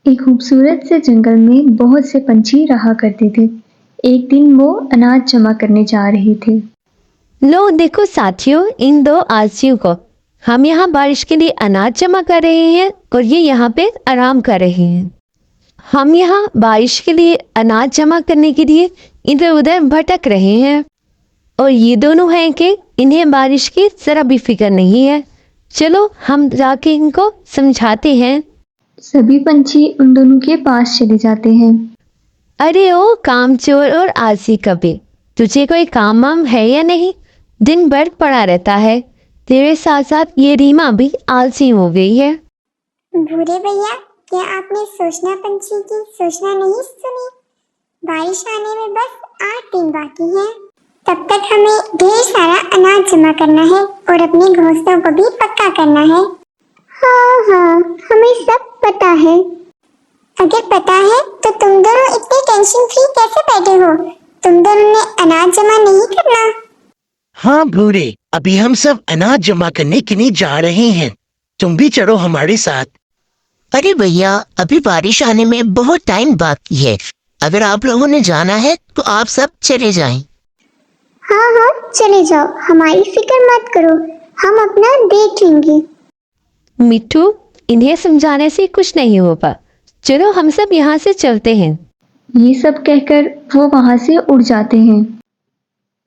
एक खूबसूरत से जंगल में बहुत से पंछी रहा करते थे। एक दिन वो अनाज जमा करने जा रहे थे। लो देखो साथियों, इन दो आलसियों को। हम यहाँ बारिश के लिए अनाज जमा कर रहे हैं और ये यहाँ पे आराम कर रहे हैं। हम यहाँ बारिश के लिए अनाज जमा करने के लिए इधर उधर भटक रहे हैं और ये दोनों हैं कि इन्हें बारिश की जरा भी फिक्र नहीं है। चलो हम जाके इनको समझाते हैं। सभी पंछी उन दोनों के पास चले जाते हैं। अरे ओ कामचोर और आलसी कबीर, तुझे कोई काम वाम है या नहीं? दिन भर पड़ा रहता है। तेरे साथ साथ ये रीमा भी आलसी हो गई है। भूरे भैया, क्या आपने सोचना पंछी की सोचना नहीं सुनी? बारिश आने में बस 8 दिन बाकी हैं। तब तक हमें ढेर सारा अनाज जमा करना है और अपने घोंसलों को भी पक्का करना है। हाँ, हमें सब पता है। अगर पता है तो तुम दोनों इतने टेंशन फ्री कैसे बैठे हो? तुम दोनों ने अनाज जमा नहीं करना? हाँ भूरे, अभी हम सब अनाज जमा करने के लिए जा रहे हैं। तुम भी चलो हमारे साथ। अरे भैया, अभी बारिश आने में बहुत टाइम बाकी है। अगर आप लोगों ने जाना है तो आप सब चले जाएं। हाँ, चले जाओ, हमारी फिक्र मत करो, हम अपना देख लेंगे। मिट्टू, इन्हें समझाने से कुछ नहीं होगा। चलो हम सब यहाँ से चलते हैं। ये सब कहकर वो वहां से उड़ जाते हैं।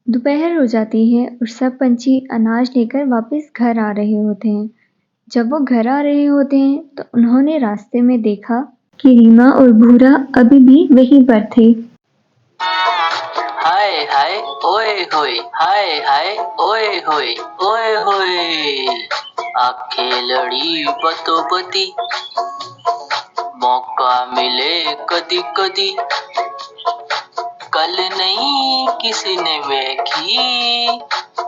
दोपहर हो जाती है और सब पंछी अनाज लेकर वापस घर आ रहे होते हैं। जब वो घर आ रहे होते हैं तो उन्होंने रास्ते में देखा कि रीमा और भूरा अभी भी वहीं पर थे। हाय हाय ओए होए, हाय हाय ओए होए, ओए होए। आंखें लड़ी बतोबती, मौका मिले कदी कदी। कल नहीं किसी ने देखी,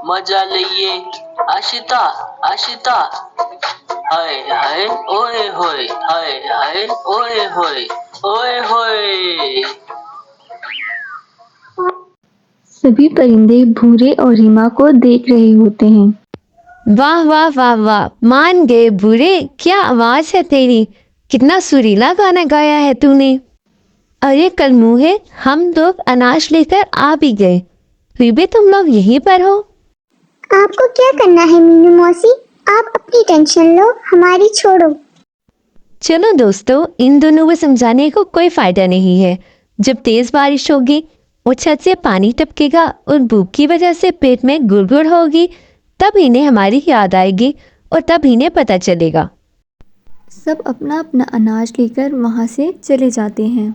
मजा लिए आशिता आशिता। हाय हाय ओए होए, हाय हाय ओए होए, ओए होए। सभी परिंदे भूरे और रीमा को देख रहे होते हैं। वाह वाह वाह वाह, मान गए भूरे। क्या आवाज है तेरी, कितना सुरीला गाना गाया है तूने। अरे कल मुँहे, हम लोग अनाज लेकर आ भी गए, फिर भी तुम लोग यहीं पर हो। आपको क्या करना है मीनू मौसी? आप अपनी टेंशन लो, हमारी छोड़ो। चलो दोस्तों, इन दोनों को समझाने को कोई फायदा नहीं है। जब तेज बारिश होगी और छत से पानी टपकेगा और भूख की वजह से पेट में गुड़गुड़ होगी, तब इन्हें हमारी याद आएगी और तब इन्हें पता चलेगा। सब अपना अपना अनाज लेकर वहां से चले जाते हैं।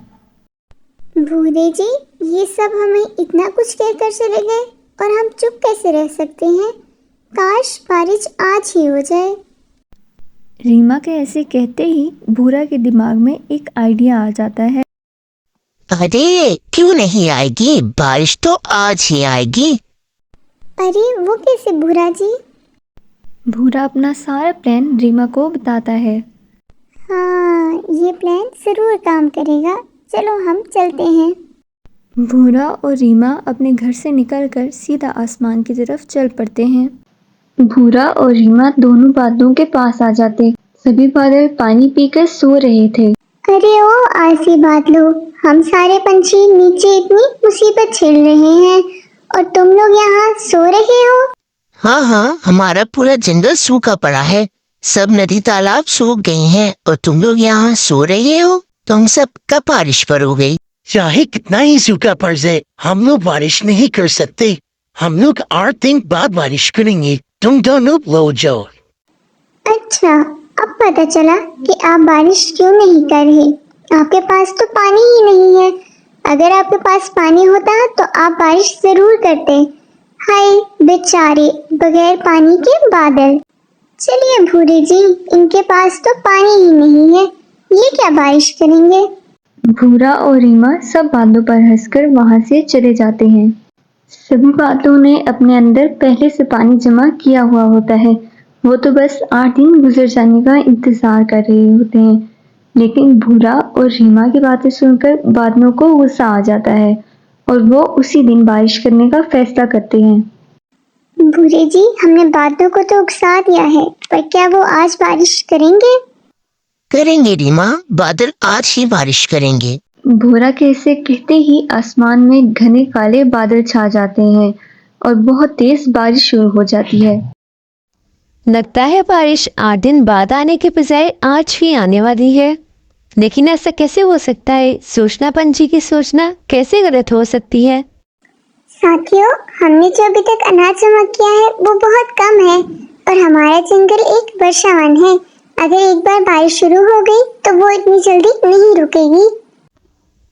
भूरे जी, ये सब हमें इतना कुछ कहकर चले गए और हम चुप कैसे रह सकते हैं? काश बारिश आज ही हो जाए। रीमा के ऐसे कहते ही भूरा के दिमाग में एक आइडिया आ जाता है। अरे क्यों नहीं आएगी, बारिश तो आज ही आएगी। अरे वो कैसे भूरा जी? भूरा अपना सारा प्लान रीमा को बताता है। हाँ, ये प्लान जरूर काम करेगा। चलो हम चलते हैं। भूरा और रीमा अपने घर से निकलकर सीधा आसमान की तरफ चल पड़ते हैं। भूरा और रीमा दोनों बादलों के पास आ जाते। सभी बादल पानी पीकर सो रहे थे। अरे ओ आलसी बादलों, हम सारे पंछी नीचे इतनी मुसीबत झेल रहे हैं और तुम लोग यहाँ सो रहे हो। हाँ, हमारा पूरा जंगल सूखा पड़ा है। सब नदी तालाब सूख गए हैं और तुम लोग यहाँ सो रहे हो। तुम सब कब बारिश पर हो गई? चाहे कितना ही सूखा पड़ जाए, हम लोग बारिश नहीं कर सकते। हम लोग 8 दिन बाद बारिश करेंगे। तुम दोनों लो जाओ। अच्छा, अब पता चला कि आप बारिश क्यों नहीं कर रहे। आपके पास तो पानी ही नहीं है। अगर आपके पास पानी होता तो आप बारिश जरूर करते। हाय बेचारे बगैर पानी के बादल। चलिए भूरे जी, इनके पास तो पानी ही नहीं है, ये क्या बारिश करेंगे। भूरा और रीमा सब बादलों पर हंसकर वहां से चले जाते हैं। सभी बादलों ने अपने अंदर पहले से पानी जमा किया हुआ होता है। वो तो बस 8 दिन गुजर जाने का इंतजार कर रहे होते हैं। लेकिन भूरा और रीमा की बातें सुनकर बादलों को गुस्सा आ जाता है और वो उसी दिन बारिश करने का फैसला करते हैं। भूरे जी, हमने बादलों को तो उकसा दिया है, पर क्या वो आज बारिश करेंगे? करेंगे रीमा, बादल आज ही बारिश करेंगे। भूरा के इसे कहते ही आसमान में घने काले बादल छा जाते हैं और बहुत तेज बारिश शुरू हो जाती है। लगता है बारिश 8 दिन बाद आने के बजाय आज ही आने वाली है। लेकिन ऐसा कैसे हो सकता है? सोचना पंछी की सोचना कैसे गलत हो सकती है? साथियों, हमने जो अभी तक अनाज जमा किया है वो बहुत कम है और हमारा जंगल एक वर्षावन है। अगर एक बार बारिश शुरू हो गई तो वो इतनी जल्दी नहीं रुकेगी।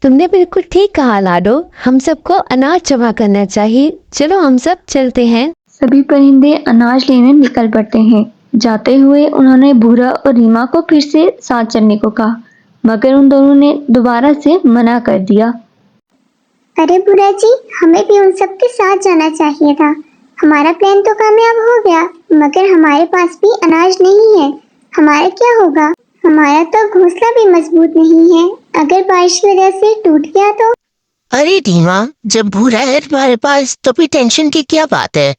तुमने बिल्कुल ठीक कहा लाडो, हम सबको अनाज जमा करना चाहिए। चलो हम सब चलते हैं। सभी परिंदे अनाज लेने निकल पड़ते हैं। जाते हुए उन्होंने भूरा और रीमा को फिर से साथ चलने को कहा, मगर उन दोनों ने दोबारा से मना कर दिया। अरे भूरा जी, हमें भी उन सब के साथ जाना चाहिए था। हमारा प्लान तो कामयाब हो गया, मगर हमारे पास भी अनाज नहीं है। हमारा क्या होगा? हमारा तो घोंसला भी मजबूत नहीं है। अगर बारिश की वजह से टूट गया तो? अरे रीमा, जब भूरा है तुम्हारे पास तो भी टेंशन की क्या बात है।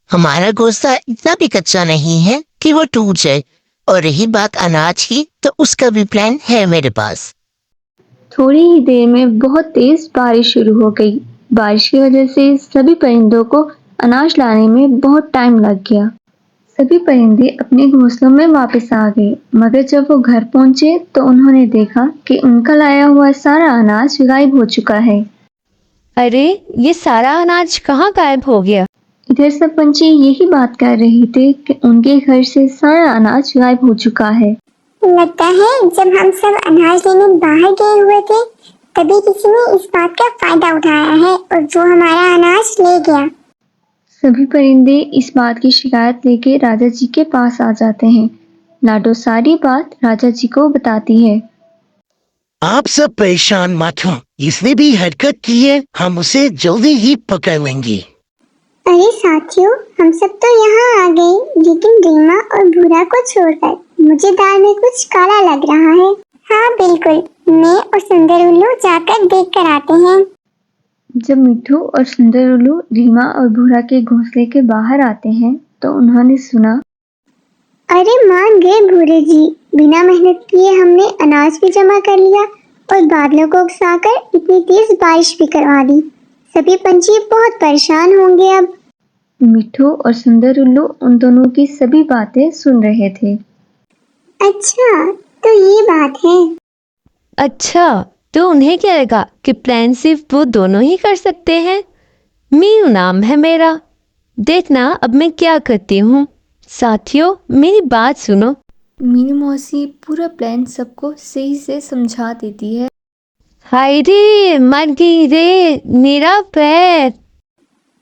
हमारा घोंसला इतना भी कच्चा नहीं है कि वो टूट जाए। और रही बात अनाज की, तो उसका भी प्लान है मेरे पास। थोड़ी ही देर में बहुत तेज बारिश शुरू हो गई। बारिश की वजह से सभी परिंदों को अनाज लाने में बहुत टाइम लग गया। सभी परिंदे अपने घोंसलों में वापस आ गए, मगर जब वो घर पहुंचे तो उन्होंने देखा कि उनका लाया हुआ सारा अनाज गायब हो चुका है। अरे, ये सारा अनाज कहाँ गायब हो गया? इधर सब पंछी यही बात कर रहे थे कि उनके घर से सारा अनाज गायब हो चुका है। लगता है जब हम सब अनाज लेने बाहर गए हुए थे तभी किसी ने इस बात का फायदा उठाया है और वो हमारा अनाज ले गया। सभी परिंदे इस बात की शिकायत लेके राजा जी के पास आ जाते हैं। लाडो सारी बात राजा जी को बताती है। आप सब परेशान मत हो, इसने भी हरकत की है, हम उसे जल्दी ही पकड़ लेंगे। अरे साथियों, हम सब तो यहाँ आ गए, लेकिन रीमा और भूरा को छोड़कर मुझे दाल में कुछ काला लग रहा है। हाँ बिल्कुल, मैं और सुंदर उल्लू जाकर देख कर आते हैं। जब मिट्ठू और सुंदर उल्लू रीमा और भूरा के घोंसले के बाहर आते हैं तो उन्होंने सुना, अरे मान गए भूरे जी, बिना मेहनत किए हमने अनाज भी जमा कर लिया और बादलों को उकसाकर इतनी तेज बारिश भी करवा दी। सभी पंछी बहुत परेशान होंगे अब। मिट्ठू और सुंदर उल्लू उन दोनों की सभी बातें सुन रहे थे। अच्छा, तो ये बात है। अच्छा, तो उन्हें क्या लगा कि प्लान सिर्फ वो दोनों ही कर सकते हैं? मीनू नाम है मेरा। देखना अब मैं क्या करती हूँ। साथियों, मेरी बात सुनो। मीनू मौसी पूरा प्लान सबको सही से समझा देती है। हाय रे, मर गई रे मेरा पैर।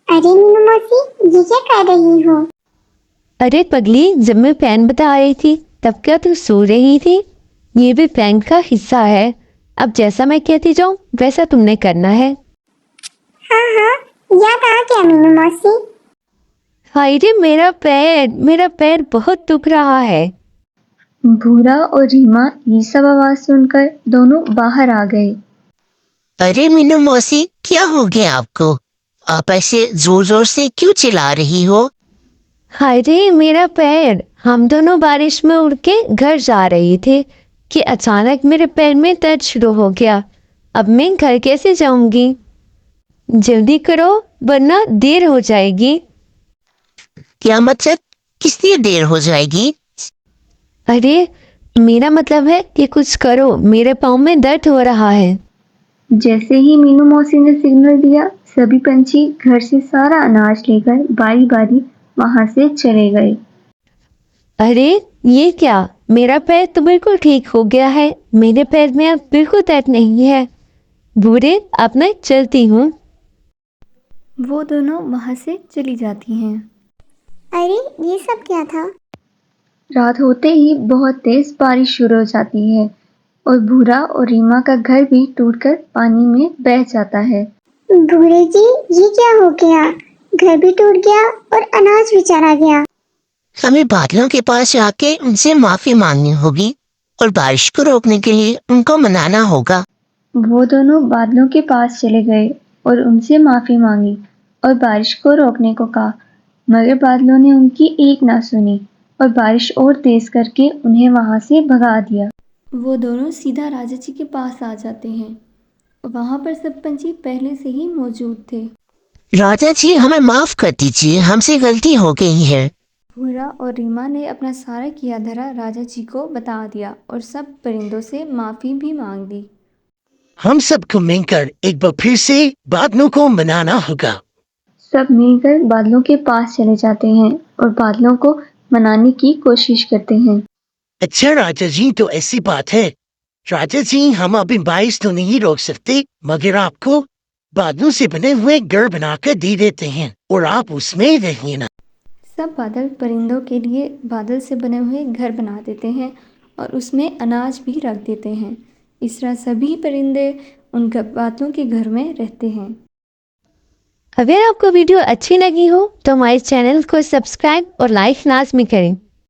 अरे मीनू मौसी, ये क्या कर रही हो? अरे पगली, जब मैं प्लान बता रही थी तब क्या तू सो रही थी? ये भी प्लान का हिस्सा है। अब जैसा मैं कहती जाऊं वैसा तुमने करना है। हाँ हाँ, याद आ गया मीनू मौसी। हाय रे मेरा पैर बहुत दुख रहा है। भूरा और रीमा ये सब आवाज सुनकर दोनों बाहर आ गए। अरे मीनू मौसी, क्या हो गया आपको? आप ऐसे जोर जोर से क्यों चिल्ला रही हो? हाय रे मेरा पैर। हम दोनों बारिश में उड़ के घर जा रहे थे कि अचानक मेरे पैर में दर्द शुरू हो गया। अब मैं घर कैसे जाऊंगी? जल्दी करो वरना देर हो जाएगी। क्या मतलब? किस लिए देर हो जाएगी? अरे मेरा मतलब है कि कुछ करो, मेरे पाँव में दर्द हो रहा है। जैसे ही मीनू मौसी ने सिग्नल दिया, सभी पंछी घर से सारा अनाज लेकर बारी बारी वहां से चले गए। अरे ये क्या, मेरा पैर तो बिल्कुल ठीक हो गया है। मेरे पैर में अब बिल्कुल दर्द नहीं है। बुरे, अब मैं चलती हूँ। वो दोनों वहां से चली जाती हैं। अरे ये सब क्या था? रात होते ही बहुत तेज बारिश शुरू हो जाती है और भूरा और रीमा का घर भी टूटकर पानी में बह जाता है। भूरे जी, ये क्या हो गया? घर भी टूट गया और अनाज भी चला गया। हमें बादलों के पास जाके उनसे माफी मांगनी होगी और बारिश को रोकने के लिए उनको मनाना होगा। वो दोनों बादलों के पास चले गए और उनसे माफी मांगी और बारिश को रोकने को कहा, मगर बादलों ने उनकी एक ना सुनी और बारिश और तेज करके उन्हें वहां से भगा दिया। वो दोनों सीधा राजा जी के पास आ जाते हैं। वहाँ पर सब पंछी पहले से ही मौजूद थे। राजा जी हमें माफ कर दीजिए, हमसे गलती हो गई है। भूरा और रीमा ने अपना सारा किया धरा राजा जी को बता दिया और सब परिंदों से माफ़ी भी मांग ली। हम सबको मिलकर एक बार फिर से बादलों को मनाना होगा। सब मिलकर बादलों के पास चले जाते हैं और बादलों को मनाने की कोशिश करते हैं। अच्छा राजा जी, तो ऐसी बात है राजा जी, हम अभी बारिश तो नहीं रोक सकते, मगर आपको बादलों से बने हुए घर बनाकर दे देते हैं और आप उसमें रहिए ना। सब बादल परिंदों के लिए बादल से बने हुए घर बना देते हैं और उसमें अनाज भी रख देते हैं। इस तरह सभी परिंदे उन बादलों के घर में रहते हैं। अगर आपको वीडियो अच्छी लगी हो तो हमारे चैनल को सब्सक्राइब और लाइक लाजमी करें।